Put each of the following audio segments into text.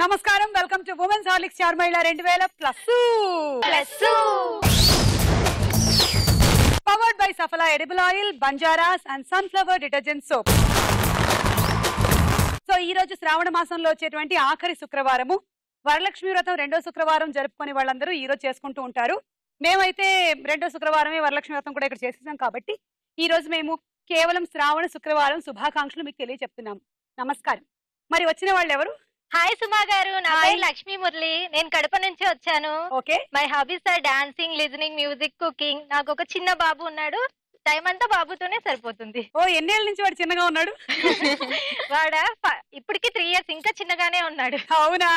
నమస్కారం, welcome to women's Horlicks star మహిళ 2000 plus powered by సఫలా edible oil, బంజారాస్ and sunflower detergent soap. So ఈ రోజు శ్రావణ మాసంలో వచ్చేటువంటి ఆఖరి శుక్రవారము, వరలక్ష్మి వ్రతం రెండో శుక్రవారం జరుపుకునే వాళ్ళందరూ ఈ రోజు చేసుకుంటూ ఉంటారు. మేమైతే రెండో శుక్రవారమే వరలక్ష్మి వ్రతం కూడా ఇక్కడ చేసేసాం కాబట్టి ఈ రోజు మేము కేవలం శ్రావణ శుక్రవారం శుభాకాంక్షలు మీకు తెలియజెప్తున్నాము. నమస్కారం. మరి వచ్చిన వాళ్ళు ఎవరు? హాయ్ సుమా గారు, నా పేరు లక్ష్మీ మురళి. నేను కడప నుంచి వచ్చాను. Okay. My hobbies are dancing, listening music, cooking. నాకు ఒక చిన్న బాబు ఉన్నాడు. టైం అంతా బాబుతోనే సరిపోతుంది. ఓ, ఎన్నేళ్ళ నుంచి వాడు చిన్నగా ఉన్నాడు? వాడ ఇప్పటికి 3 years, ఇంకా చిన్నగానే ఉన్నాడు. అవునా?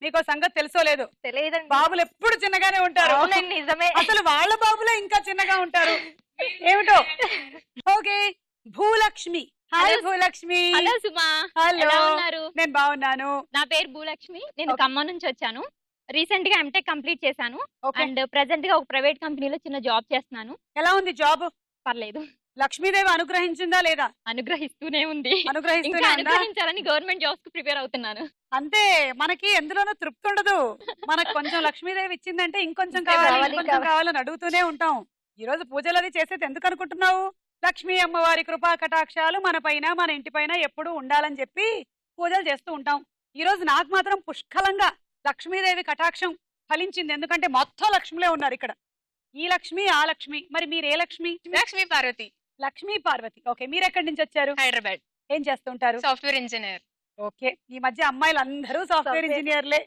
మీకు సంగతి తెలుసో లేదు? తెలియదండి. బాబులు ఎప్పుడు చిన్నగానే ఉంటారు. అవునండి, నిజమే. అసలు వాళ్ళ బాబులే ఇంకా చిన్నగా ఉంటారు ఏమిటో. Okay, Bhulakshmi. Hi Bhulakshmi. Hello Suma. Hello. ఉన్నారు? నేను బాగున్నాను. నా పేరు భూలక్ష్మి. నేను ఖమ్మం నుంచి వచ్చాను. రీసెంట్ గా ఎంటెక్ కంప్లీట్ చేశాను. అండ్ ప్రెసెంట్ గా ఒక ప్రైవేట్ కంపెనీలో చిన్న జాబ్ చేస్తున్నాను. ఎలా ఉంది జాబ్? పర్లేదు. లక్ష్మీదేవి అనుగ్రహించిందా లేదా? అనుగ్రహిస్తూనే ఉంది. అనుగ్రహిస్తూనే అనుగ్రహించాలని గవర్నమెంట్ జాబ్స్ కు ప్రిపేర్ అవుతున్నాను. అంతే, మనకి ఎందులోనూ తృప్తి ఉండదు. మనకు కొంచెం లక్ష్మీదేవి ఇచ్చిందంటే ఇంకొంచెం కావాలని అడుగుతూనే ఉంటాం. ఈ రోజు పూజలు అది చేసేది ఎందుకు అనుకుంటున్నావు? లక్ష్మీ అమ్మవారి కృపా కటాక్షాలు మన పైన, మన ఇంటి పైన ఎప్పుడూ ఉండాలని చెప్పి పూజలు చేస్తూ ఉంటాం. ఈ రోజు నాకు మాత్రం పుష్కలంగా లక్ష్మీదేవి కటాక్షం ఫలించింది. ఎందుకంటే మొత్తం లక్ష్మిలే ఉన్నారు ఇక్కడ. ఈ లక్ష్మి, ఆ లక్ష్మి. మరి మీరు ఏ లక్ష్మి? లక్ష్మీ పార్వతి. లక్ష్మీ పార్వతి. ఓకే, మీరు ఎక్కడి నుంచి వచ్చారు? హైదరాబాద్. ఏం చేస్తుంటారు? Software engineer. ఓకే, ఈ మధ్య అమ్మాయిలు అందరూ సాఫ్ట్వేర్ ఇంజనీర్లే.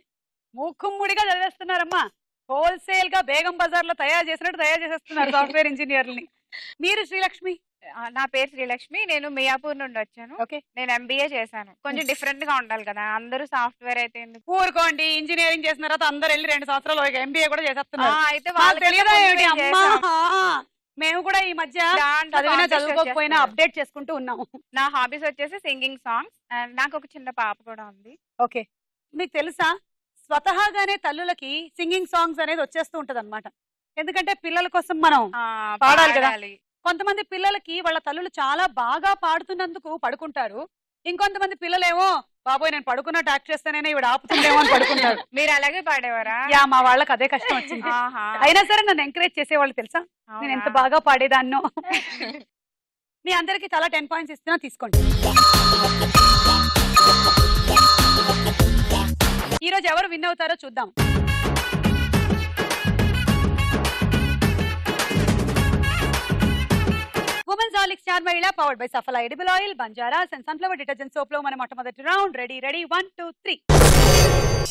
మూకుమ్ముడిగా చదివేస్తున్నారమ్మా. హోల్సేల్ గా బేగం బజార్ లో తయారు చేసేస్తున్నారు సాఫ్ట్వేర్ ఇంజనీర్లని. మీరు శ్రీలక్ష్మి? నా పేరు శ్రీలక్ష్మి. నేను మియాపూర్ నుండి వచ్చాను. ఓకే, నేను ఎంబీఏ చేశాను. కొంచెం డిఫరెంట్ గా ఉండాలి కదా, అందరూ సాఫ్ట్వేర్ అయితే ఎందుకు? ఊరుకోండి. ఇంజనీరింగ్ చేసిన తర్వాత అందరు వెళ్ళి 2 సంవత్సరాలు ఎంబీఏ కూడా చేసేస్తున్నారు. అయితే వాళ్ళకి తెలియదా ఏమిటి? అమ్మా, మేము కూడా ఈ మధ్య చదువుకోకపోయినా అప్డేట్ చేసుకుంటూ ఉన్నాము. నా హాబీస్ వచ్చేసి సింగింగ్ సాంగ్స్, అండ్ నాకు ఒక చిన్న పాప కూడా ఉంది. ఓకే, మీకు తెలుసా స్వతహాగానే తల్లులకి సింగింగ్ సాంగ్స్ అనేది వచ్చేస్తూ ఉంటది అనమాట. ఎందుకంటే పిల్లల కోసం మనం పాడాలి కదా. కొంతమంది పిల్లలకి వాళ్ళ తల్లులు చాలా బాగా పాడుతున్నందుకు పడుకుంటారు. ఇంకొంతమంది పిల్లలేమో బాబోయ్ నేను పడుకున్నట్టు యాక్ట్ చేస్తేనే ఇవిడ ఆపుతుందేమో అని పడుకుంటారు. మీరు అలాగే పాడేవారా? యా, మా వాళ్ళకి అదే కష్టం వచ్చింది. అయినా సరే నన్ను ఎంకరేజ్ చేసేవాళ్ళు తెలుసా, నేను ఎంత బాగా పాడేదాన్నో. మీ అందరికి చాలా 10 పాయింట్స్ ఇస్తున్నా, తీసుకోండి. ఈ రోజు ఎవరు విన్ అవుతారో చూద్దాం. ఉమెన్స్ హార్లిక్స్ స్టార్ మహిళ powered by సఫలా edible oil, బంజారాస్ and sunflower detergent soap లో మన మొట్టమొదటి రౌండ్. రెడీ 1 2 3.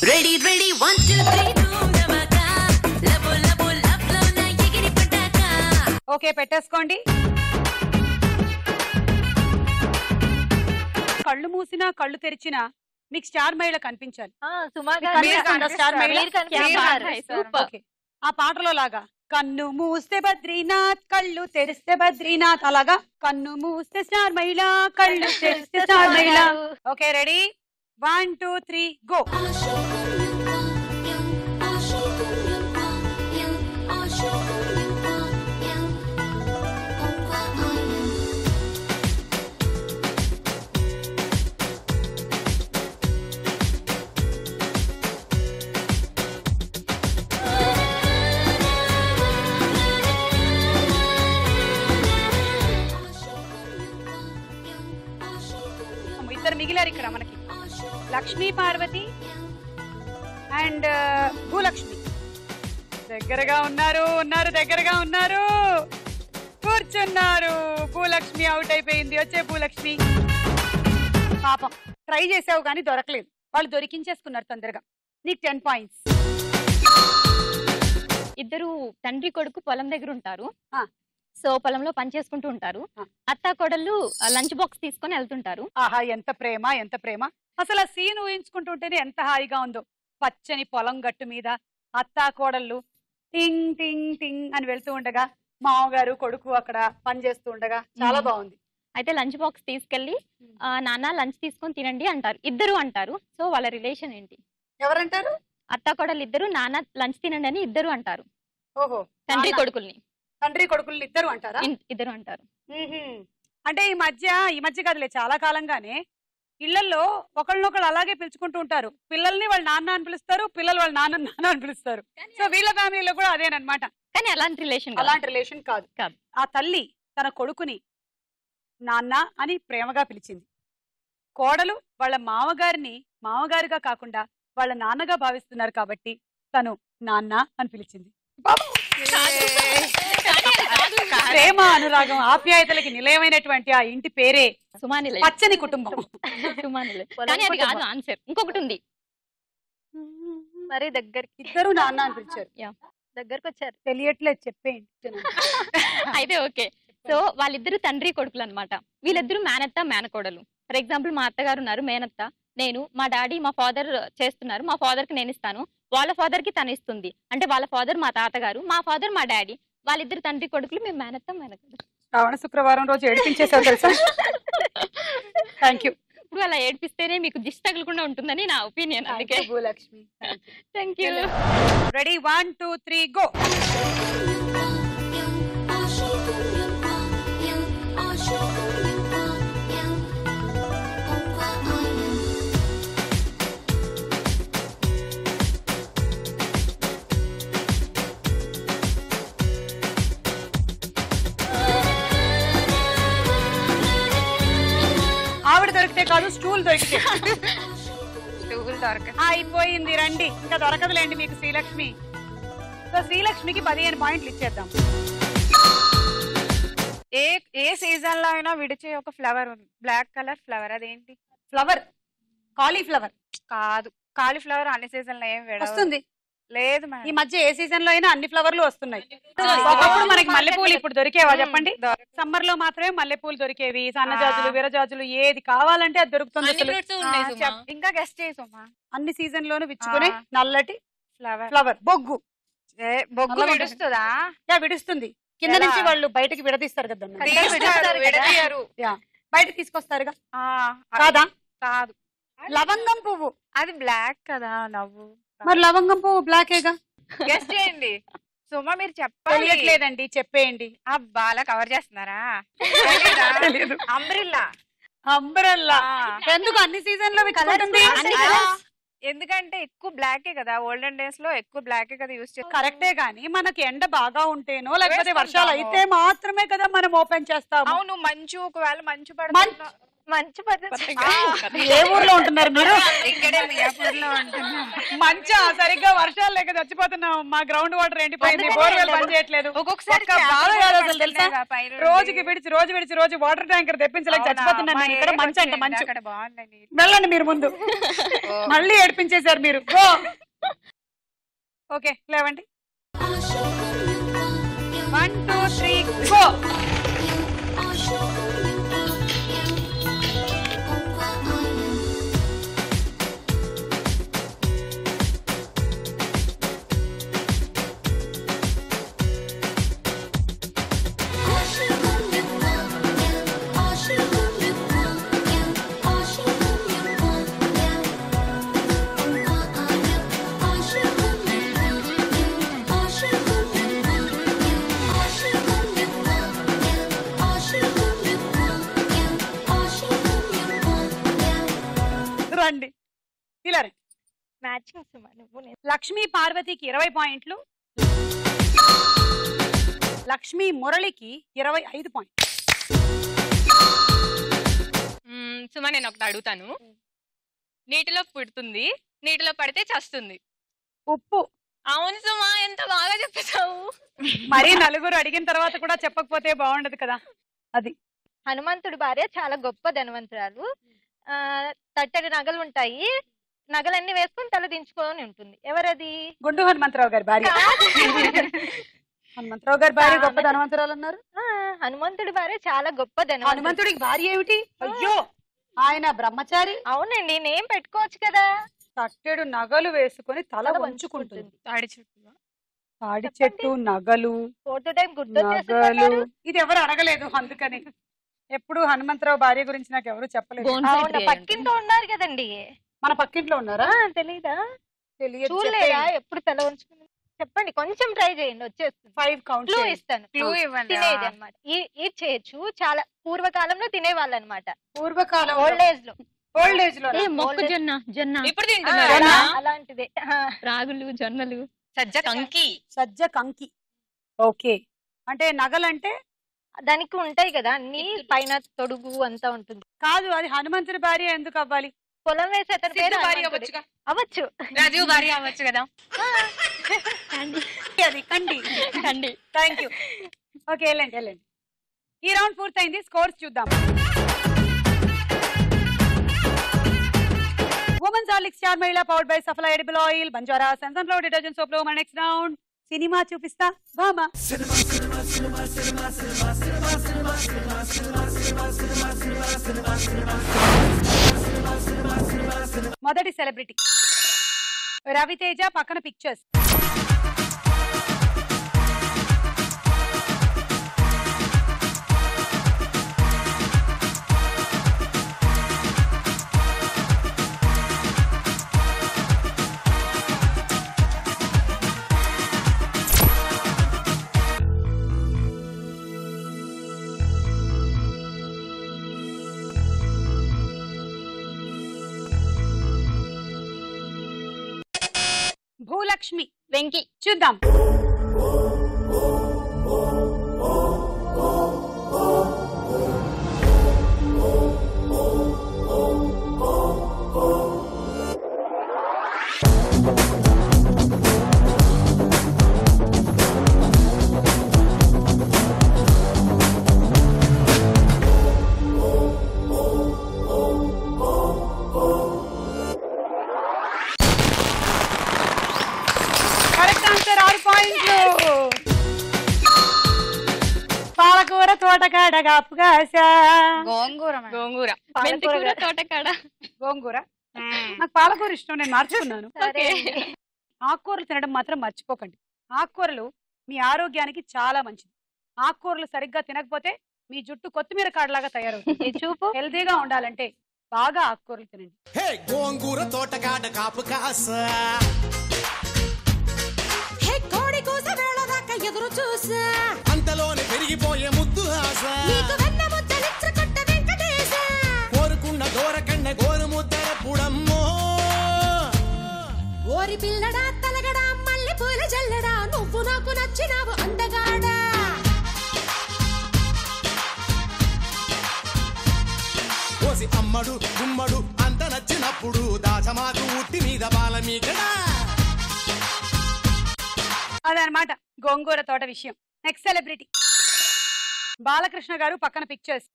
రెడీ 1 2 3. ఓకే, పెట్టేసుకోండి. కళ్ళు మూసినా కళ్ళు తెరిచినా మీకు స్టార్ మహిళ కనిపించాలి. సుమా స్టార్ మహిళ గారు ఆ పాటలో లాగా కన్ను మూస్తే బద్రీనాథ్, కళ్ళు తెరిస్తే బద్రీనాథ్, అలాగా కన్ను మూస్తే స్టార్ మహిళ, కళ్ళు తెరిస్తే స్టార్ మహిళ. Okay, ready 1 2 3 go. ఇద్దరు మిగిలారు ఇక్కడ మనకి, లక్ష్మీ పార్వతి అండ్ భూలక్ష్మి. దగ్గరగా దగ్గరగా ఉన్నారు, కూర్చున్నారు. భూలక్ష్మి అవుట్ అయిపోయింది. వచ్చే భూలక్ష్మి. పాపం ట్రై చేసావు కానీ దొరకలేదు, వాళ్ళు దొరికించేసుకున్నారు తొందరగా. నీకు 10 పాయింట్స్. ఇద్దరు తండ్రి కొడుకు పొలం దగ్గర ఉంటారు. సో పొలంలో పని చేసుకుంటూ ఉంటారు. అత్త కోడళ్ళు లంచ్ బాక్స్ తీసుకొని వెళ్తుంటారు. ఆహా, ఎంత ప్రేమ, ఎంత ప్రేమ. అసలు ఆ సీన్ ఊహించుకుంటుంటేనే ఎంత హాయిగా ఉందో. పచ్చని పొలం గట్టు మీద అత్తా కోడళ్ళు టింగ్ టింగ్ టింగ్ అని వెళ్తూ ఉండగా, మామగారు కొడుకు అక్కడ పని చేస్తూ ఉండగా చాలా బాగుంది. అయితే లంచ్ బాక్స్ తీసుకెళ్లి నాన్న లంచ్ తీసుకొని తినండి అంటారు. ఇద్దరు అంటారు. సో వాళ్ళ రిలేషన్ ఏంటి? ఎవరంటారు? అత్త కోడలు ఇద్దరు నాన్న లంచ్ తినండి అని ఇద్దరు అంటారు. ఓహో, తండ్రి కొడుకుల్ని. తండ్రి కొడుకుల్ని ఇద్దరు అంటారా? ఇద్దరు అంటారు. అంటే ఈ మధ్య కాదులే, చాలా కాలంగానే ఇళ్లలో ఒకళ్ళనొకళ్ళు అలాగే పిలుచుకుంటూ ఉంటారు. పిల్లల్ని వాళ్ళ నాన్న అని పిలుస్తారు, పిల్లలు వాళ్ళ నాన్న అని పిలుస్తారు. సో వీళ్ళ ఫ్యామిలీలో కూడా అదేనమాట. కానీ అలాంటి రిలేషన్ అలాంటి రిలేషన్ కాదు. కాదు. ఆ తల్లి తన కొడుకుని నాన్న అని ప్రేమగా పిలిచింది. కోడలు వాళ్ళ మామగారిని మామగారిగా కాకుండా వాళ్ళ నాన్నగా భావిస్తున్నారు కాబట్టి తను నాన్న అని పిలిచింది. ప్రేమ, అనురాగం, ఆప్యాయతలకి నిలయమైనటువంటి ఆ ఇంటి పేరే సుమానిలే. పచ్చని కుటుంబం. సుమానిలే. కానీ అది కాదు ఆన్సర్. ఇంకొకటి ఉంది. మరి దగ్గరికి ఇద్దరు నాన్న అని పిలిచారు. దగ్గరకు వచ్చారు. తెలియట్లేదు, చెప్పేయండి. అయితే ఓకే. సో వాళ్ళిద్దరు తండ్రి కొడుకులు అనమాట. వీళ్ళిద్దరు మేనత్త మేనకోడలు. ఫర్ ఎగ్జాంపుల్ మా అత్తగారు ఉన్నారు, మేనత్త. నేను, మా డాడీ, మా ఫాదర్ చేస్తున్నారు. మా ఫాదర్ కి నేను ఇస్తాను, వాళ్ళ ఫాదర్ కి తను ఇస్తుంది. అంటే వాళ్ళ ఫాదర్ మా తాతగారు, మా ఫాదర్ మా డాడీ. వాళ్ళిద్దరు తండ్రి కొడుకులు, మేము మేనత్త మేనకోడలు. శ్రావణ శుక్రవారం రోజు ఏడిపించేసావు తెలుసా. Thank you. ఇప్పుడు అలా ఏడిపిస్తేనే మీకు దిష్టి తగలకుండా ఉంటుందని నా ఒపీనియన్. అందుకే Bhulakshmi. Thank you. Ready, 1 2 3 go. ఆవిడ దొరికితే కాదు, స్టూల్ దొరికితే. అయిపోయింది, రండి. ఇంకా దొరకదులేండి మీకు శ్రీలక్ష్మి. సో శ్రీలక్ష్మికి 15 పాయింట్లు ఇచ్చేద్దాం. ఏ సీజన్ లో అయినా విడిచే ఒక ఫ్లవర్ ఉంది, బ్లాక్ కలర్ ఫ్లవర్. అదేంటి? ఫ్లవర్, కాలీఫ్లవర్ కాదు, కాలీఫ్లవర్ అన్ని సీజన్ లో ఏం వస్తుంది. లేదు ఈ మేడం. మధ్య ఏ సీజన్ లో అయినా అన్ని ఫ్లవర్లు వస్తున్నాయి. ఒకప్పుడు మనకి మల్లెపూలు ఇప్పుడు దొరికేవా చెప్పండి? సమ్మర్ లో మాత్రమే మల్లెపూలు దొరికేవి, సన్నజాజులు, విరజాజులు, ఏది కావాలంటే అది దొరుకుతుంది. అసలు ఇంకా గెస్ట్ చేసమ్మా. అన్ని సీజన్ లోను విచ్చుకునే నల్లటి ఫ్లవర్. ఫ్లవర్. బొగ్గు. బొగ్గు నల్లగా విడుస్తుందా? విడుస్తుంది. కింద నుంచి వాళ్ళు బయటకి విడదీస్తారు కదా దాన్ని. విడదీయరు. బయట తీసుకొస్తారుగా. కాదా? కాదు, లవంగం పువ్వు. అది బ్లాక్ కదా. నవ్వు. మరి లవంగం పువ్వు బ్లాకేగా. గెస్ట్ చేయండి. సుమా మీరు చెప్పాలి. తెలియట్లేదండి, చెప్పేయండి. అబ్బా, అలా కవర్ చేస్తున్నారా? అంబ్రిల్లా. అంబ్రెల్లా. ఎందుకు అన్ని సీజన్ లో విచ్చుకుంటుంది? ఎందుకంటే ఎక్కువ బ్లాకే కదా, ఓల్డెన్ డేస్ లో ఎక్కువ బ్లాకే కదా యూస్ చేస్తారు. కరెక్టే గానీ మనకి ఎండ బాగా ఉంటేనో లేకపోతే వర్షాలు అయితే మాత్రమే కదా మనం ఓపెన్ చేస్తాము. అవును, మంచు, ఒకవేళ మంచు పడుతుంది. మంచి పద్ధతి. ఏ ఊర్లో ఉంటున్నారు మీరు? ఇక్కడే మియాపూర్లో ఉంటున్నాం. మంచా, సరిగ్గా వర్షాలు లేక చచ్చిపోతున్నాం. మా గ్రౌండ్ వాటర్ ఎండిపోయింది, బోర్వెల్ పని చేయట్లేదు. ఒక్కొక్కసారి బాధ కాదు అసలు తెలుసా. రోజుకి విడిచి రోజు వాటర్ ట్యాంకర్ తెప్పించలేక చచ్చిపోతున్నాను నేను. ఇక్కడ మంచు అంట, మంచు. వెళ్ళండి మీరు ముందు. మళ్ళీ ఏడిపించేశారు మీరు. ఓకే, లేవండి. 1 2 3 గో. రండి, ఇలా రండి. మ్యాచింగ్ సుమా నువ్వు నేను. లక్ష్మీ పార్వతికి 20 పాయింట్లు, లక్ష్మీ మురళికి 25 పాయింట్లు. సుమా నేను ఒకటి అడుగుతాను. నీటిలో పుడుతుంది, నీటిలో పడితే చస్తుంది. ఉప్పు. అవును సుమా, ఎంత బాగా చెప్పేసావు. మరి నలుగురు అడిగిన తర్వాత కూడా చెప్పకపోతే బాగుండదు కదా. అది హనుమంతుడి భార్య చాలా గొప్ప ధనవంతురాలు. తట్టడి నగలు ఉంటాయి, నగలన్నీ వేసుకుని తల దించుకొని ఉంటుంది. ఎవరది? గుండు హనుమంతరావు గారి భార్య. హనుమంతరావు గారి భార్య గొప్ప ధనవంతురాలు అన్నారు. హనుమంతుడి భార్య చాలా గొప్ప ధనవంతుడు. హనుమంతుడికి భార్య ఏమిటి? అయ్యో, ఆయన బ్రహ్మచారి. అవునండి, నేమ్ పెట్టుకోవచ్చు కదా. తట్టెడు నగలు వేసుకొని తల వంచుకుంటుంది. తాడి చెట్టు. తాడి చెట్టు, నగలు, 4th టైం నగలు. గుర్తొచ్చేస్తున్నారు. ఇది ఎవరు అడగలేదు, అందుకని ఎప్పుడు హనుమంతరావు భార్య గురించి నాకు ఎవరు చెప్పలేదు. అవునా, పక్కింట్లో ఉన్నారు కదండి. మన పక్కింట్లో ఉన్నారా? తెలీదా? తెలియదు. చూడలేదా ఎప్పుడు తల ఉంచుకుని? చెప్పండి, కొంచెం ట్రై చేయండి, వచ్చేస్తుంది. 5 కౌంట్ క్లూ ఇస్తాను. క్లూ ఇవ్వండి. తినేది అనమాట. ఇది చేయొచ్చు. చాలా పూర్వకాలంలో తినేవాళ్ళు అనమాట. పూర్వకాలం ఓల్డ్ ఏజ్ లో. ఓల్డ్ ఏజ్ లో ఏ మొక్కజొన్న జొన్న ఇప్పుడు ఆ, తింటున్నారా అలాంటిదే రాగులు జొన్నలు సజ్జ కంకి సజ్జ కంకి. ఓకే, అంటే నగలంటే దానికి ఉంటాయి కదా అన్ని పైన తొడుగు అంతా ఉంటుంది. కాదు, అది హనుమంతుడి భార్య ఎందుకు అవ్వాలి? పొలం వేసే అతని పేరు సిద్ధు భార్య హనుమంతుడే. అవ్వచ్చుగా అవ్వచ్చు. రాజీవ్ భార్య అవ్వచ్చు కదా అది కండి. కండి. Thank you. ఓకే, వెళ్ళండి వెళ్ళండి. ఈ రౌండ్ పూర్తయింది, స్కోర్స్ చూద్దాం. ఉమెన్స్ హార్లిక్స్ స్టార్ మహిళా powered by సఫలా edible oil, Banjara sunflower detergent soap లో మన నెక్స్ట్ రౌండ్ సినిమా చూపిస్తా బామా. మొదటి సెలబ్రిటీ రవితేజ, పక్కన పిక్చర్స్. భూలక్ష్మి, వెంకి. చూద్దాం. కరెక్ట్ ఆన్సర్, 6 పాయింట్లు. పాలకూర తోటకాడ కాపుగాస. గోంగూర గోంగూర. పాలకూర మెంతికూర కాదు. తోటకాడ. గోంగూర. నాకు పాలకూర ఇష్టం, నేను మార్చుకున్నాను. సరే ఓకే. అండి. ఆకుకూరలు తినడం మాత్రం మర్చిపోకండి. ఆకుకూరలు మీ ఆరోగ్యానికి చాలా మంచిది. ఆకుకూరలు సరిగ్గా తినకపోతే మీ జుట్టు కొత్తిమీర కాడలాగా తయారవుతుంది. ఈ చూపు హెల్తీగా ఉండాలంటే బాగా ఆకుకూరలు తినండి. హే గోంగూర తోటకాడ కాపు కాస హే కోడి కూస వేళ దాకా ఎదురు చూసా అంతలోనే పెరిగిపోయే ముద్దు ఆశ నీకు వెన్న ముద్దలిచ్చ కొట్ట వెంకటేశ కోరుకున్న దూరకన్న గోరు ముద్దర పుడమ్మో ఓరి పిల్లడా తలగడా మల్లె పూల జల్లడా నువ్వు నాకు నచ్చినావు అందగాడా కోసి అమ్మడు గుమ్మడు అంత నచ్చినప్పుడు దాచమాకు ఉట్టి మీద బాల మీకడా అదనమాట గోంగూర తోట విషయం. నెక్స్ట్ సెలబ్రిటీ బాలకృష్ణ గారు, పక్కన పిక్చర్స్.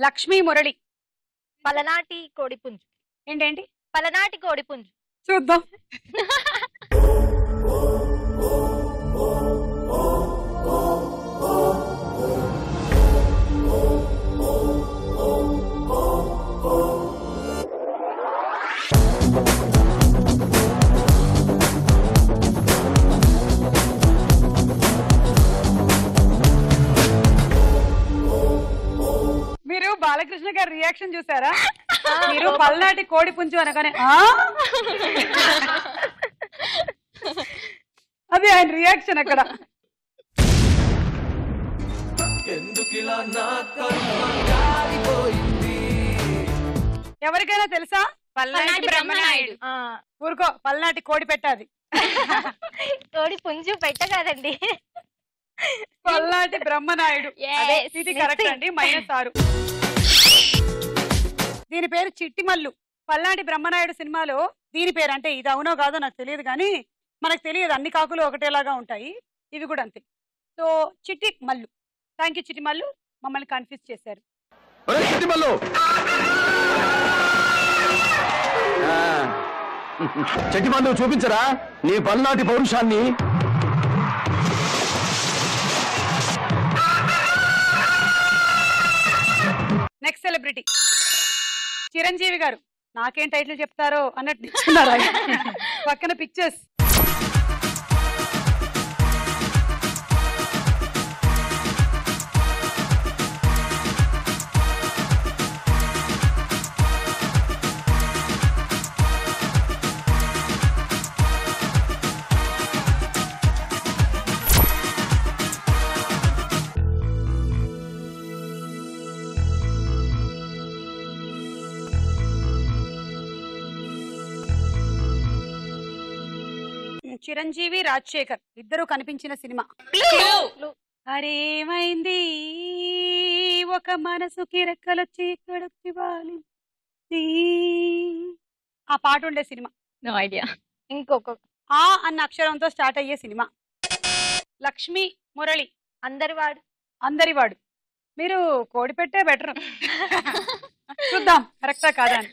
లక్ష్మీ మురళి. పలనాటి కోడిపుంజు. ఏంటేంటి? పలనాటి కోడిపుంజు. చూద్దాం. మీరు బాలకృష్ణ గారి రియాక్షన్ చూసారా? మీరు పల్నాటి కోడి పుంజు అనగానే అది ఆయన రియాక్షన్ అక్కడ. ఎవరికైనా తెలుసా? పల్నాటి బ్రహ్మనాయుడు. ఊరుకో, పల్నాటి కోడి పెట్టాది. కోడిపుంజు పెట్ట కాదండి. పల్నాటి బ్రహ్మనాయుడు. అదే, ఇది కరెక్ట్ అండి. -6. దీని పేరు చిట్టిమల్లు. పల్నాటి బ్రహ్మనాయుడు సినిమాలో దీని పేరు, అంటే ఇది అవునో కాదో నాకు తెలియదు కానీ మనకు తెలియదు, అన్ని కాకులు ఒకటేలాగా ఉంటాయి, ఇవి కూడా అంతే. సో చిట్టి మల్లు. థ్యాంక్ యూ చిట్టి మల్లు, మమ్మల్ని కన్ఫ్యూజ్ చేశారు. చెట్టిమందు చూపించరా నీ పల్నాటి పౌరుషాన్ని. నెక్స్ట్ సెలబ్రిటీ చిరంజీవి గారు నాకేం టైటిల్ చెప్తారో అన్నట్టు నిల్చున్నారు ఆయన. పక్కన పిక్చర్స్. చిరంజీవి రాజశేఖర్ ఇద్దరు కనిపించిన సినిమా. అరేమైంది ఒక మనసుకి రెక్కలొచ్చి ఇక్కడొచ్చి వాలి. ఆ పాట ఉండే సినిమా. No idea. ఇంకొక ఆ అన్న అక్షరంతో స్టార్ట్ అయ్యే సినిమా. లక్ష్మి మురళి. అందరివాడు. మీరు కోడి పెట్టే బెటర్. చూద్దాం కరెక్టా కాదా అని.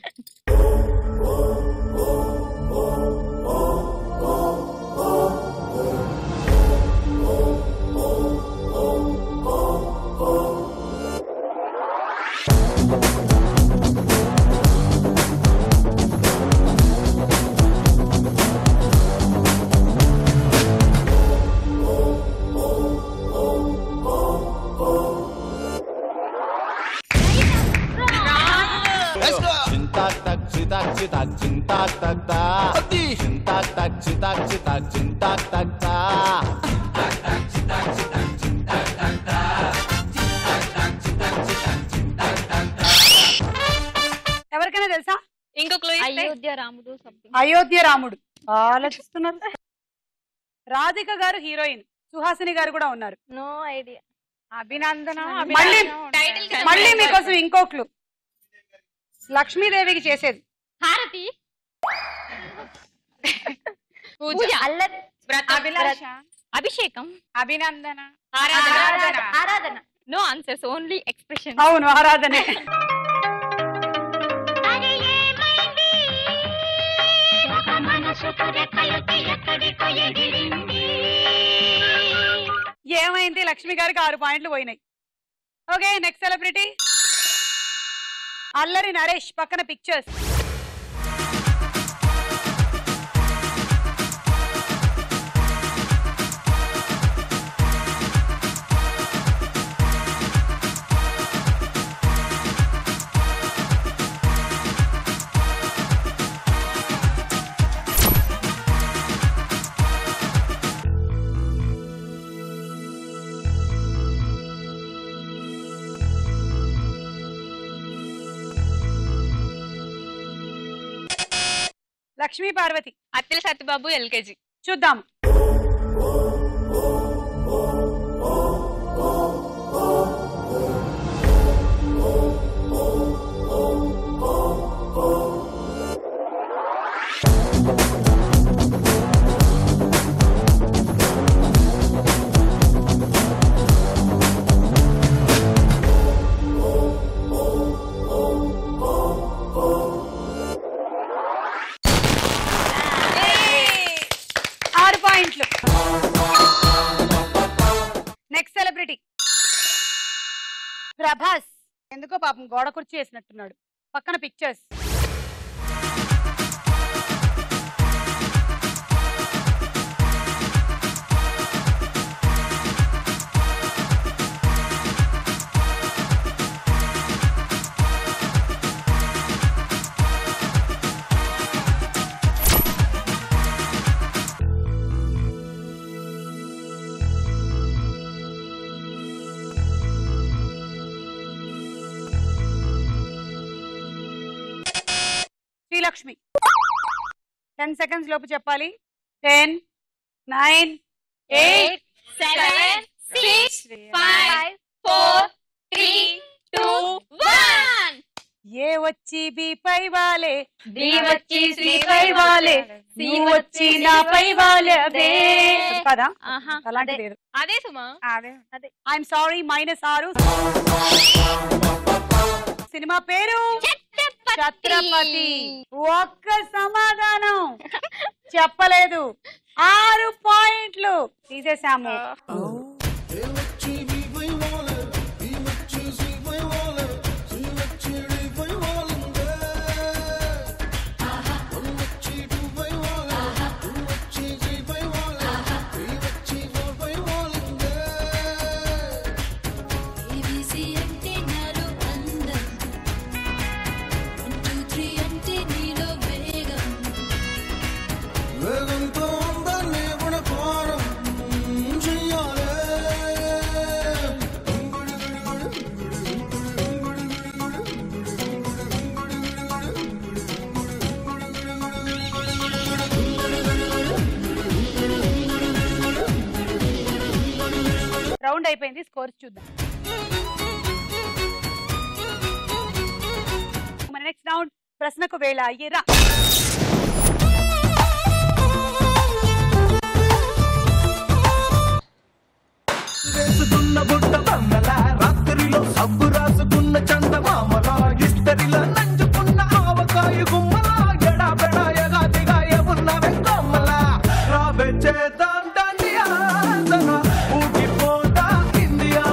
ఎవరికైనా తెలుసా? ఇంకొక అయోధ్య రాముడు. ఆలోచిస్తున్నారు. రాధిక గారు హీరోయిన్, సుహాసిని గారు కూడా ఉన్నారు. No idea. మళ్ళీ మీకోసం ఇంకొకలు. లక్ష్మీదేవికి చేసేది. హారతి. అభిషేకం. అభినందన. ఆరాధన. No answers, only expression. అవును, ఆరాధనే. ఏమైంది? లక్ష్మి గారికి 6 పాయింట్లు పోయినాయి. Okay, next celebrity Allari Naresh. పక్కన పిక్చర్స్. లక్ష్మీ పార్వతి. అత్తిలి సత్యబాబు ఎల్కేజీ. చూద్దాం. Next celebrity Prabhas. ఎందుకో పాపం గోడ కుర్చీ వేసినట్టున్నాడు. పక్కన పిక్చర్స్. శ్రీలక్ష్మి. 10 seconds లోపు చెప్పాలి. 10, 9, 8, 7, 6, 5, 4, 3, 2, 1. ఏ వచ్చి బి పై వాలే, బి వచ్చి సి పై వాలే, సి వచ్చి నా పై వాలే. అదే కదా, అలాంటి లేదు. అదే సుమా. అదే. I'm sorry, -6. సినిమా పేరు ఛత్రపతి. ఒక్క సమాధానం చెప్పలేదు. 6 పాయింట్లు తీసేసాము. అయిపోయింది. స్కోర్స్ చూద్దాం. మన నెక్స్ట్ రౌండ్ ప్రశ్నకు వేళ అయ్యేరా. వేసుకున్న బుట్ట బొమ్మల రాత్రిలో సబ్బు రాసుకున్న చందమామల ఇస్తరిలో నంచుకున్న ఆవకాయ గుమ్మల ఎడాబెడాయగా దిగాయ ఉన్న వెంకమ్మల రాబే చేద్దాం దండియా ఊగిపోతా ఇండియా.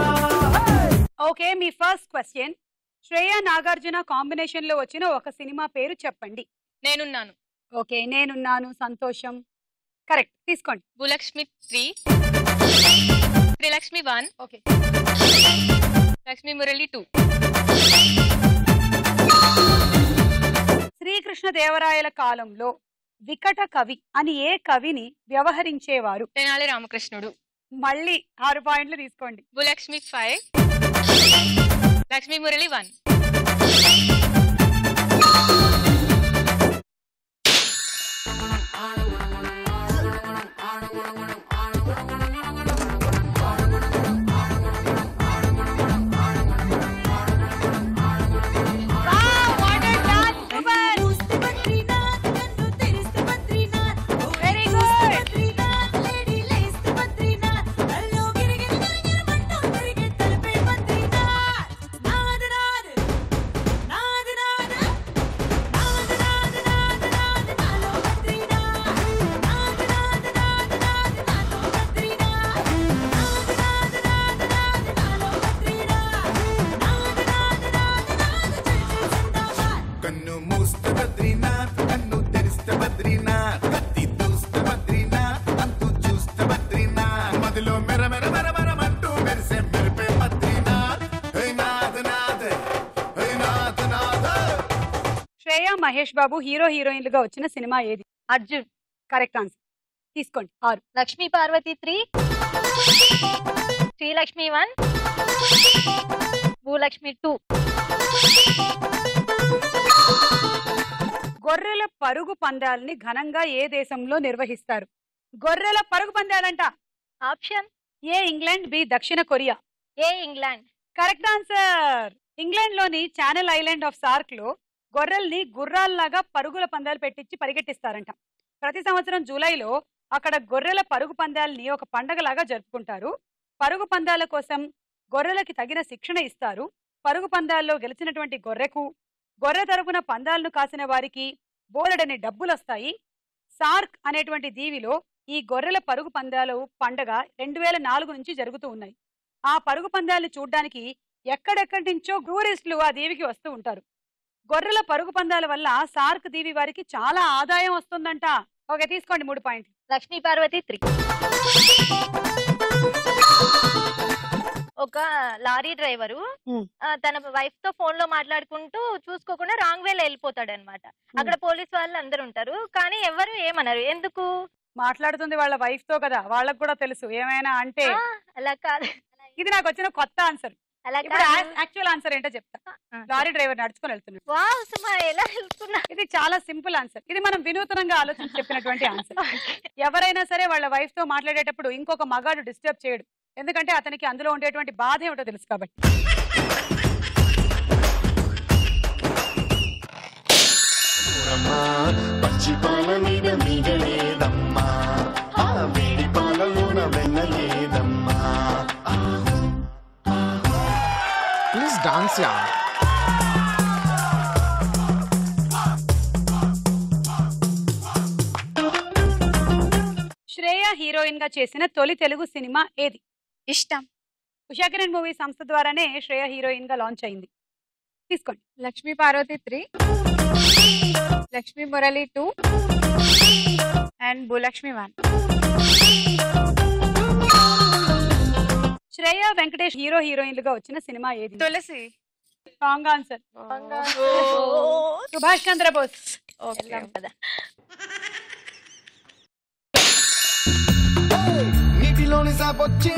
ఓకే, మీ first question. Shreya Nagarjuna combination లో వచ్చిన ఒక సినిమా పేరు చెప్పండి. నేనున్నాను. ఓకే, నేనున్నాను. సంతోషం. కరెక్ట్, తీసుకోండి. భూలక్ష్మి 3, శ్రీలక్ష్మి 1, ఓకే, లక్ష్మీ మురళి 2. శ్రీకృష్ణదేవరాయల కాలంలో వికట కవి అని ఏ కవిని వ్యవహరించేవారు? తెనాలి రామకృష్ణుడు. మళ్ళీ 6 పాయింట్లు తీసుకోండి. భూలక్ష్మి 5, లక్ష్మీ మురళి 1. మహేష్ బాబు హీరో హీరోయిన్లుగా వచ్చిన సినిమా ఏది? అర్జున్. కరెక్ట్ ఆన్సర్, తీసుకోండి. 6. లక్ష్మీ పార్వతి 3, శ్రీలక్ష్మి 1, భూలక్ష్మి 2. గొర్రెల పరుగు పందాలని ఘనంగా ఏ దేశంలో నిర్వహిస్తారు? గొర్రెల పరుగు పందాలంట. ఆప్షన్ ఏ ఇంగ్లాండ్, బి దక్షిణ కొరియా. ఏ ఇంగ్లాండ్. Correct answer. ఇంగ్లాండ్ లోని ఛానల్ ఐలాండ్ ఆఫ్ సార్క్ లో గొర్రెల్ని గుర్రాల్లాగా పరుగుల పందాలు పెట్టించి పరిగెట్టిస్తారంట. ప్రతి సంవత్సరం జూలైలో అక్కడ గొర్రెల పరుగు పందాలని ఒక పండగలాగా జరుపుకుంటారు. పరుగు పందాల కోసం గొర్రెలకి తగిన శిక్షణ ఇస్తారు. పరుగు పందాల్లో గెలిచినటువంటి గొర్రెకు, గొర్రె తరపున పందాలను కాసిన వారికి బోలెడని డబ్బులు వస్తాయి. సార్క్ అనేటువంటి దీవిలో ఈ గొర్రెల పరుగు పందాలు పండగ 2004 నుంచి జరుగుతూ ఉన్నాయి. ఆ పరుగు పందాలను చూడ్డానికి ఎక్కడెక్కడి నుంచో టూరిస్టులు ఆ దీవికి వస్తూ ఉంటారు. గొర్రెల పరుగు పందాల వల్ల సార్క్ దీవి వారికి చాలా ఆదాయం వస్తుందంట. ఓకే, తీసుకోండి 3 పాయింట్లు. లక్ష్మీ పార్వతి 3. ఒక లారీ డ్రైవరు తన వైఫ్ తో ఫోన్ లో మాట్లాడుకుంటూ చూసుకోకుండా రాంగ్ వేలో వెళ్ళిపోతాడు అనమాట. అక్కడ పోలీస్ వాళ్ళు అందరు ఉంటారు, కానీ ఎవరు ఏమన్నారు. ఎందుకు? మాట్లాడుతుంది వాళ్ళ వైఫ్ తో కదా, వాళ్ళకు కూడా తెలుసు ఏమైనా అంటే. అలా కాదు, ఇది నాకు వచ్చిన కొత్త ఆన్సర్. యాక్చువల్ ఆన్సర్ ఏంటో చెప్తా. లారీ డ్రైవర్ నడుచుకొని వెళ్తున్నాడు. ఇది చాలా సింపుల్ ఆన్సర్. ఇది మనం వినూతనంగా ఆలోచించి చెప్పినటువంటి ఆన్సర్. ఎవరైనా సరే వాళ్ళ వైఫ్ తో మాట్లాడేటప్పుడు ఇంకొక మగాడు డిస్టర్బ్ చేయడు, ఎందుకంటే అతనికి అందులో ఉండేటువంటి బాధ ఏమిటో తెలుసు కాబట్టి. పచ్చి పాల మీద మీగలేదమ్మా, ఆ వేడి పాలలోన వెన్నలేదమ్మా. ప్లీజ్ డాన్స్ యా. శ్రేయ హీరోయిన్ గా చేసిన తొలి తెలుగు సినిమా ఏది? ఇష్టం. ఉషాకిరణ్ మూవీ సంస్థ ద్వారానే శ్రేయ హీరోయిన్ గా లాంచ్ అయింది. తీసుకోండి. లక్ష్మీ పార్వతి 3, లక్ష్మీ మురళి 2 అండ్ భూలక్ష్మి 1. శ్రేయ వెంకటేష్ హీరో హీరోయిన్లుగా వచ్చిన సినిమా ఏది? తులసి. Wrong answer. సుభాష్ చంద్రబోస్. నీటిలోని సాపొచ్చి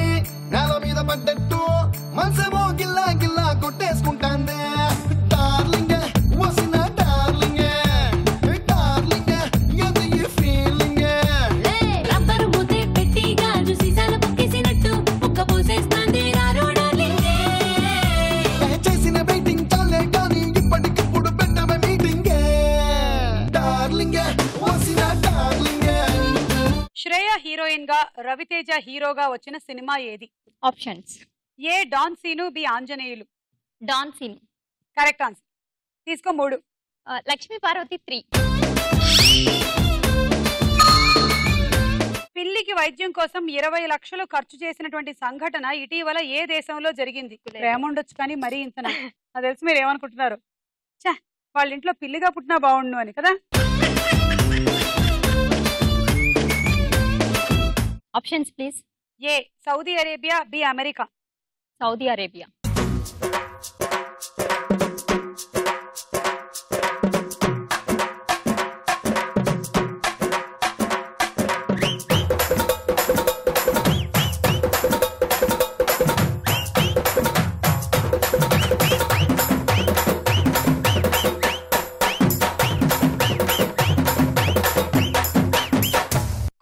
నేల మీద పడ్డట్టు మనసేమో గిల్లా గిల్లా కొట్టేసుకుంటాందే. డార్లింగ్ వసిన డార్లింగ్, డార్లింగ్ అది ఈ ఫీలింగ్. రబ్బరు మూతే పెట్టి గాజు సీసాలు పక్కేసినట్టు ముక్క పోసేస్తాంది రా. రవితేజ హీరోగా వచ్చిన సినిమా ఏది? Options. A Don Seenu, B Anjaneyulu. Don Seenu. Correct answer. తీసుకో 3. లక్ష్మీ పార్వతి 3. పిల్లికి వైద్యం కోసం 20 లక్షలు ఖర్చు చేసినటువంటి సంఘటన ఇటీవల ఏ దేశంలో జరిగింది? ప్రేమ ఉండొచ్చు కానీ మరీ ఇంతనా? అది తెలిసి మీరు ఏమనుకుంటున్నారు? చా, వాళ్ళ ఇంట్లో పిల్లిగా పుట్టినా బాగుండు అని కదా. Options please. A Saudi Arabia, B America. Saudi Arabia.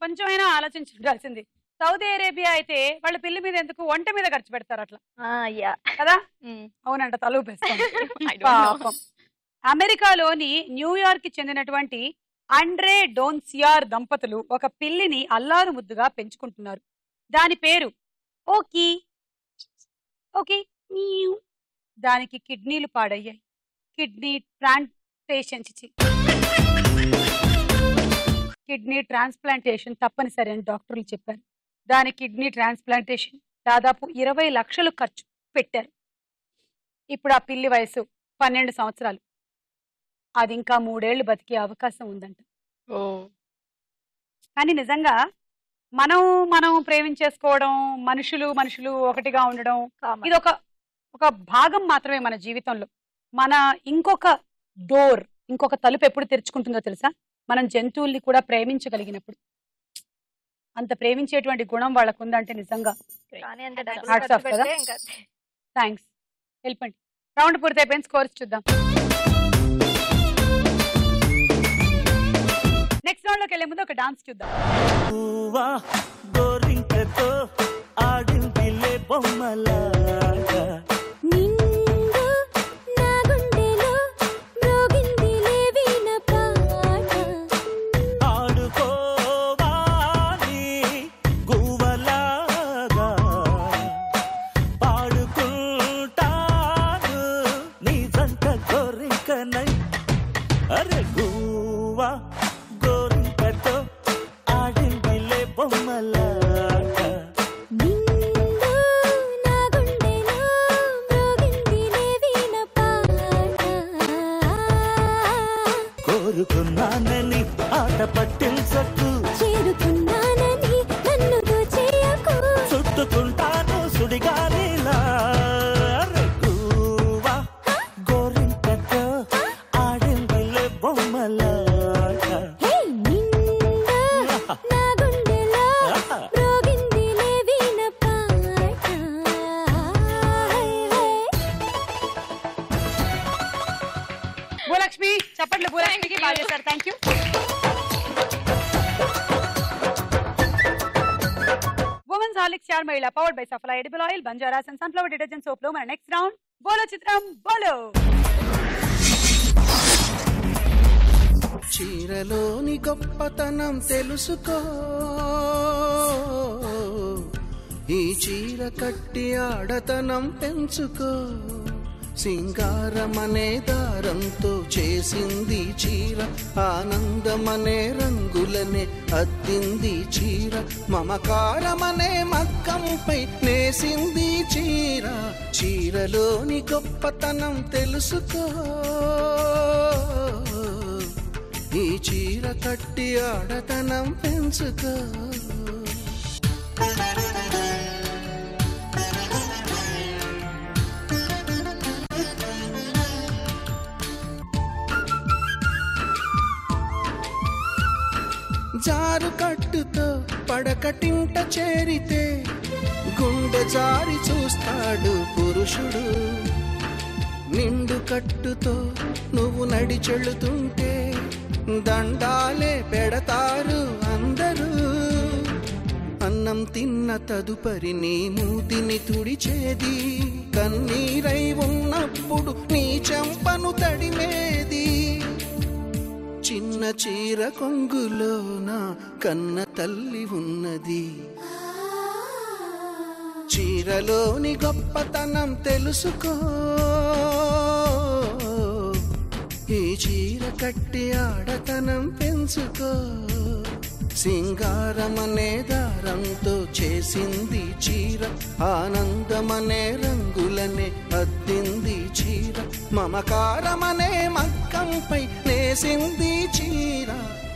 కొంచెమైనా ఆలోచించి ఉండాల్సింది. సౌదీ అరేబియా అయితే వాళ్ళ పిల్లి మీద ఎందుకు, ఒంట మీద ఖర్చు పెడతారు అట్లా కదా. అవునంట, తలూపేస్తాం. పాపం. అమెరికాలోని న్యూయార్క్ కి చెందినటువంటి ఆండ్రే డోన్సియార్ దంపతులు ఒక పిల్లిని అల్లారు ముద్దుగా పెంచుకుంటున్నారు. దాని పేరు ఓకీ. ఓకే, దానికి కిడ్నీలు పాడయ్యాయి. కిడ్నీ ట్రాన్స్ప్లాంటేషన్ తప్పనిసరి అని డాక్టర్లు చెప్పారు. దాని కిడ్నీ ట్రాన్స్ప్లాంటేషన్ దాదాపు 20 లక్షలు ఖర్చు పెట్టారు. ఇప్పుడు ఆ పిల్లి వయసు 12 సంవత్సరాలు. అది ఇంకా 3 ఏళ్లు బతికే అవకాశం ఉందంట. కానీ నిజంగా మనం ప్రేమించేసుకోవడం, మనుషులు ఒకటిగా ఉండడం, ఇది ఒక భాగం మాత్రమే మన జీవితంలో. మన ఇంకొక తలుపు ఎప్పుడు తెరుచుకుంటుందో తెలుసా? మనం జంతువుల్ని కూడా ప్రేమించగలిగినప్పుడు. అంత ప్రేమించేటువంటి గుణం వాళ్ళకు ఉందంటే నిజంగా థ్యాంక్స్. వెళ్ళిపోండి. రౌండ్ పూర్తయిపోయింది. స్కోర్స్ చూద్దాం. నెక్స్ట్ రౌండ్ లోకి వెళ్లే ముందు ఒక డాన్స్ చూద్దాం. కోరుకున్నానని ఆట పట్టించకు, చేరుకున్నానని నన్ను దోచేయకు, చుట్టుకుంటాను సుడిగాలిలా. గువ్వా గోరింకతో ఆడిందిలే బొమ్మలాట. నా గుండెలో మ్రోగిందిలే వీణ పాట. భూలక్ష్మి చప్పట్లు. భూలక్ష్మికి బాగా చేశారు. Thank you. ఉమెన్స్ హార్లిక్స్ చార్ మహిళ powered by సఫలా edible oil, బంజారాస్ and sunflower detergent soap లో మన నెక్స్ట్ రౌండ్ బోలో చిత్రం బోలో. చీరలోని గొప్పతనం తెలుసుకో, ఈ చీర కట్టి ఆడతనం పెంచుకో. సింగారమనే దారంతో చేసింది చీర, ఆనందమనే రంగులనే అద్దింది చీర, మమకారమనే మగ్గంపై నేసింది చీర. చీరలోని గొప్పతనం తెలుసుకో, ఈ చీర కట్టి ఆడతనం పెంచుకో. జారు కట్టుతో పడకటింట చేరితే గుండె జారి చూస్తాడు పురుషుడు. నిండు కట్టుతో నువ్వు నడిచెళుతుంటే దండాలే పెడతారు అందరూ. అన్నం తిన్న తదుపరి నీ మూతిని తుడిచేది, కన్నీరై ఉన్నప్పుడు నీ చెంపను తడిమేది. చిన్న చీర కొంగులోన కన్న తల్లి ఉన్నది. చీరలోని గొప్పతనం తెలుసుకో, ఈ చీర కట్టి ఆడతనం పెంచుకో. సింగారమనే దారంతో చేసింది చీర, ఆనందమనే రంగులనే అద్దింది చీర, మమకారమనే మక్కంపై నేసింది చీర.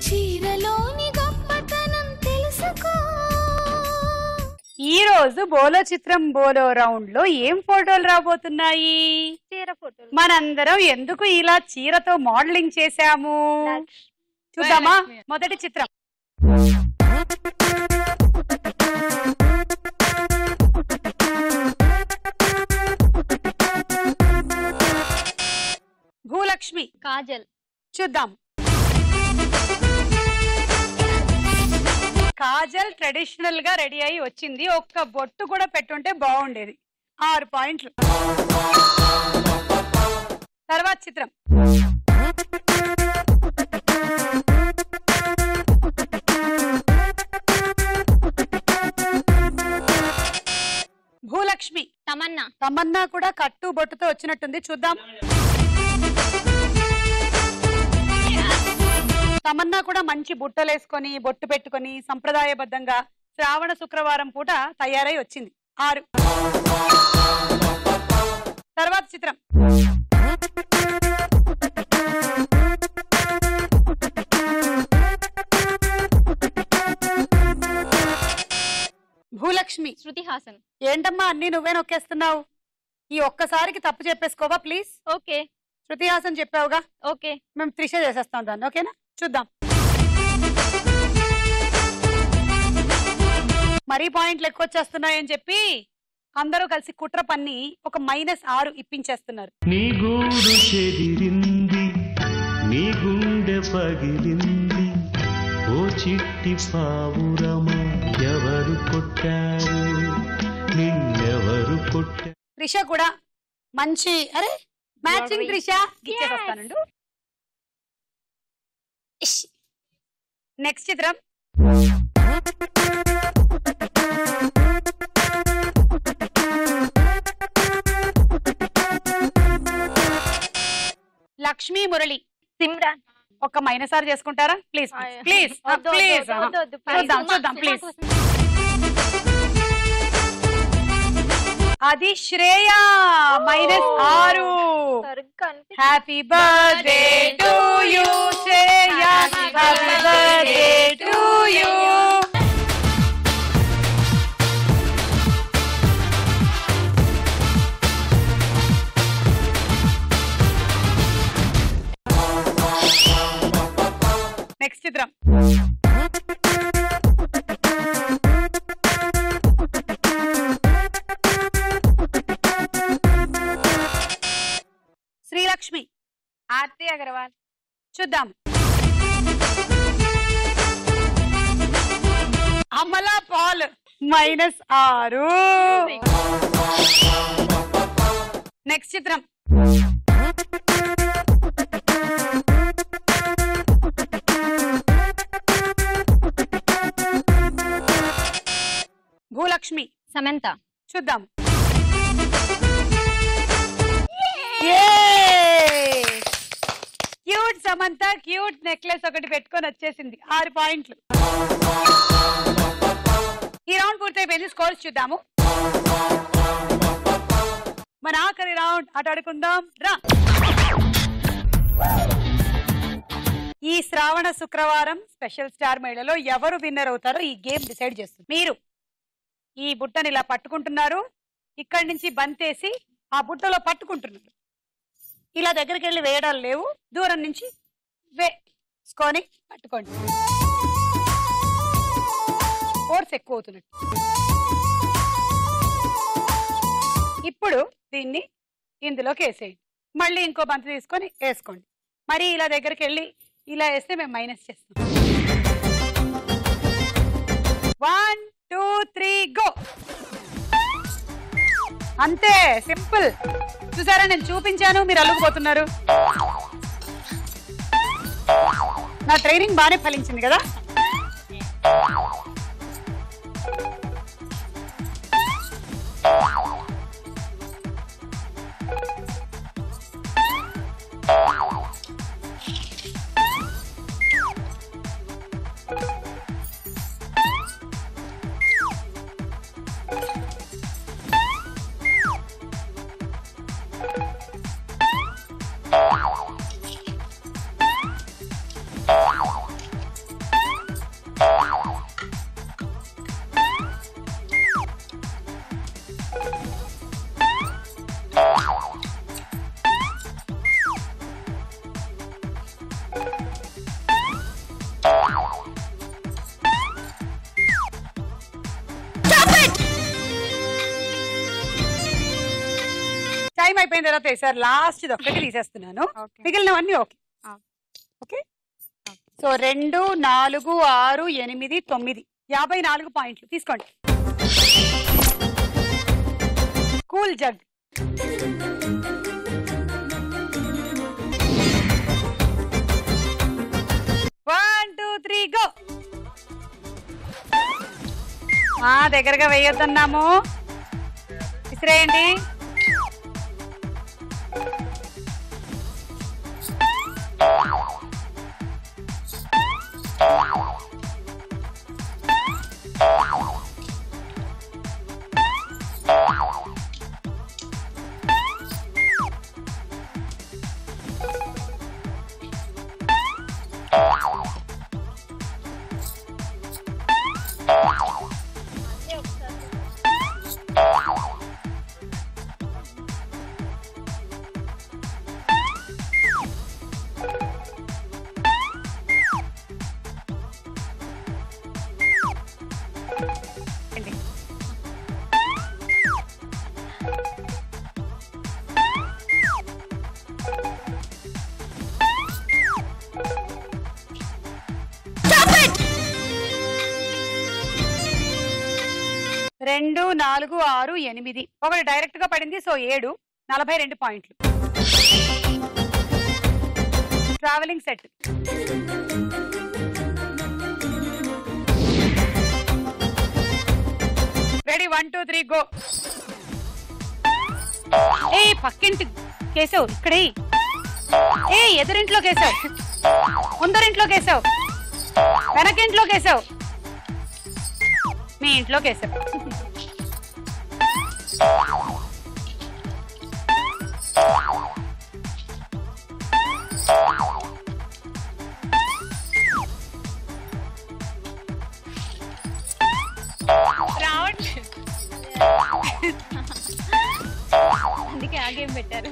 చీరలోని గొప్పతనం తెలుసుకో. ఈ రోజు బోలో చిత్రం బోలో రౌండ్ లో ఏం ఫోటోలు రాబోతున్నాయి? చీర ఫోటోలు. మనందరం ఎందుకు ఇలా చీరతో మోడలింగ్ చేశాము చూద్దామా? మొదటి చిత్రం. భూలక్ష్మి, కాజల్. చూద్దాం. కాజల్ ట్రెడిషనల్ గా రెడీ అయి వచ్చింది. ఒక్క బొట్టు కూడా పెట్టుంటే బాగుండేది. 6 పాయింట్లు. తర్వాత చిత్రం. భూలక్ష్మి, తమన్నా. తమన్నా కూడా కట్టు బొట్టుతో వచ్చినట్టుంది. చూద్దాం. తమన్నా కూడా మంచి బుట్టలేసుకొని బొట్టు పెట్టుకొని సంప్రదాయబద్ధంగా శ్రావణ శుక్రవారం పూట తయారై వచ్చింది. 6. తర్వాత చిత్రం. భూలక్ష్మి, శృతి హాసన్. ఏంటమ్మా అన్ని నువ్వే నొక్కేస్తున్నావు? ఈ ఒక్కసారికి తప్పు చెప్పేసుకోవా ప్లీజ్? ఓకే. శృతి హాసన్ చెప్పావుగా, ఓకే. మేము త్రిష చేసేస్తాం దాన్ని. ఓకేనా? చూద్దాం. మరీ పాయింట్లు ఎక్కువ వచ్చేస్తున్నాయని చెప్పి అందరూ కలిసి కుట్ర పన్ని ఒక -6 ఇప్పించేస్తున్నారు. నీ గూడు చెదిరింది, నీ గుండె పగిలింది, ఓ చిట్టి పావురమా ఎవరు కొట్టారు, నిన్నెవరు కొట్టారు. త్రిష కూడా మంచి మ్యాచింగ్ త్రిష ఇచ్చేస్తానండు. నెక్స్ట్ చిత్రం. లక్ష్మీ మురళి, సిమ్రాన్. ఒక -6 చేసుకుంటారా ప్లీజ్? ప్లీజ్ ప్లీజ్ చూద్దాం చూద్దాం ప్లీజ్. అది Shreya -6. Happy birthday to you Shreya, happy birthday to you. Next చిత్రం. శ్రీలక్ష్మి, ఆర్తి అగర్వాల్. చూద్దాం. అమలా పాల్ -6. నెక్స్ట్ చిత్రం. భూలక్ష్మి, సమంత. చూద్దాం. క్యూట్ సమంత క్యూట్ నెక్లెస్ ఒకటి పెట్టుకొని వచ్చేసింది. 6 పాయింట్లు. ఈ రౌండ్ పూర్తయిపోయింది. స్కోర్స్ చూద్దాము. మన ఆఖరి రౌండ్ ఆటాడుకుందాం రా. ఈ శ్రావణ శుక్రవారం స్పెషల్ స్టార్ మహిళలో ఎవరు విన్నర్ అవుతారో ఈ గేమ్ డిసైడ్ చేస్తుంది. మీరు ఈ బుట్టని ఇలా పట్టుకుంటున్నారు, ఇక్కడి నుంచి బంతేసి ఆ బుట్టలో పట్టుకుంటున్నారు. ఇలా దగ్గరికి వెళ్ళి వేయడాలు లేవు, దూరం నుంచి వేసుకొని పట్టుకోండి. ఫోర్స్ ఎక్కువ అవుతున్నట్టు. ఇప్పుడు దీన్ని ఇందులోకి వేసేయండి. మళ్ళీ ఇంకో బంతి తీసుకొని వేసుకోండి. మరి ఇలా దగ్గరికి వెళ్ళి ఇలా వేస్తే మేము మైనస్ చేస్తాం. 1 2 3 గో. అంతే, సింపుల్. చూసారా, నేను చూపించాను, మీరు అల్లుకుపోతున్నారు. నా ట్రైనింగ్ బాగానే ఫలించింది కదా. అయిపోయిన తర్వాత ఈసారి లాస్ట్ ఒక్కటి తీసేస్తున్నాను, మిగిలినవన్నీ ఓకే. ఓకే, సో 2, 4, 6, 8, 9 54 పాయింట్లు తీసుకోండి. Cool jug. One, 2, 3 go. దగ్గరగా వేయొద్దన్నాము, విసిరేయండి. రెండు, 4, 6, 8 ఒకటి డైరెక్ట్ గా పడింది, సో 7 42 పాయింట్లు. Travelling set. Ready, 1, 2, 3 go. ఏ పక్కింటి కేసావు, ఇక్కడే. ఏ ఎదురింట్లో కేసావు, ముందరింట్లో కేసావు, వెనకింట్లో కేసావు, మీ ఇంట్లో కేసావు. అందుకే ఆ గేమ్ పెట్టారు.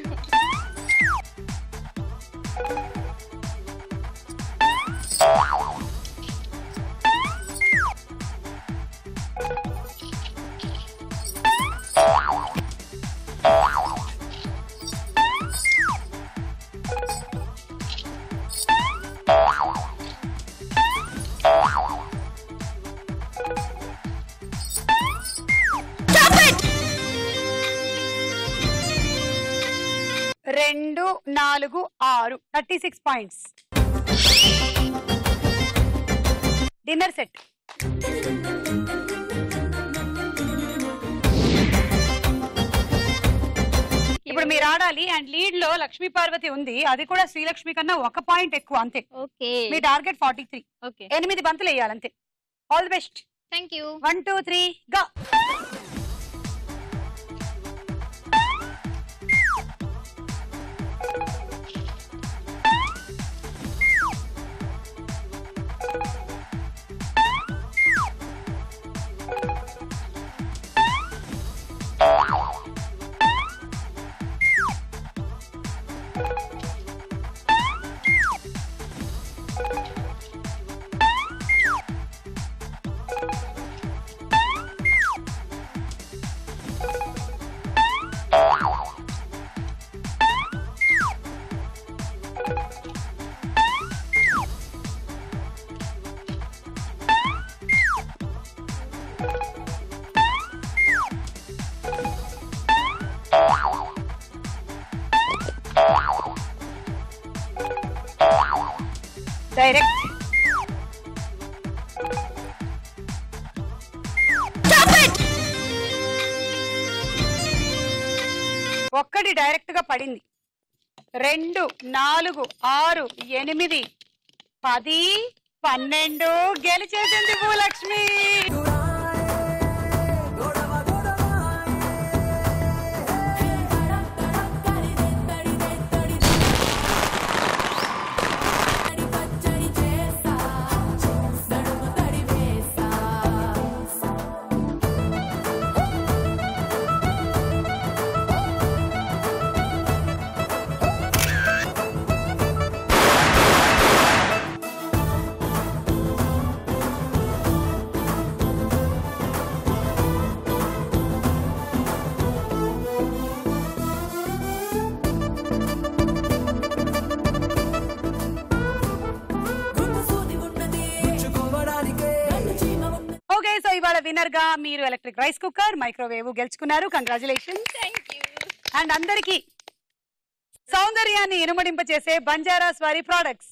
రెండు, 4, 6 36 పాయింట్స్. Dinner set. ఇప్పుడు మీరు ఆడాలి, అండ్ లీడ్ లో లక్ష్మీ పార్వతి ఉంది, అది కూడా శ్రీలక్ష్మి కన్నా 1 పాయింట్ ఎక్కువ అంతే. ఓకే, మీ టార్గెట్ 43. ఓకే, 8 బంతులు వేయాలి అంతే. All the best. Thank you. 1, 2, 3 go. Direct. ఒక్కటి డైరెక్ట్ గా పడింది. 2, 4, 6, 8, 10, 12 గెలిచేసింది భూలక్ష్మి. విన్నర్ గా మీరు ఎలక్ట్రిక్ రైస్ కుక్కర్, మైక్రోవేవ్ గెలుచుకున్నారు. కంగ్రాచులేషన్స్. అండ్ అందరికి సౌందర్యాన్ని ఇనుమడింప చేసే బంజారాస్ వారి ప్రొడక్ట్స్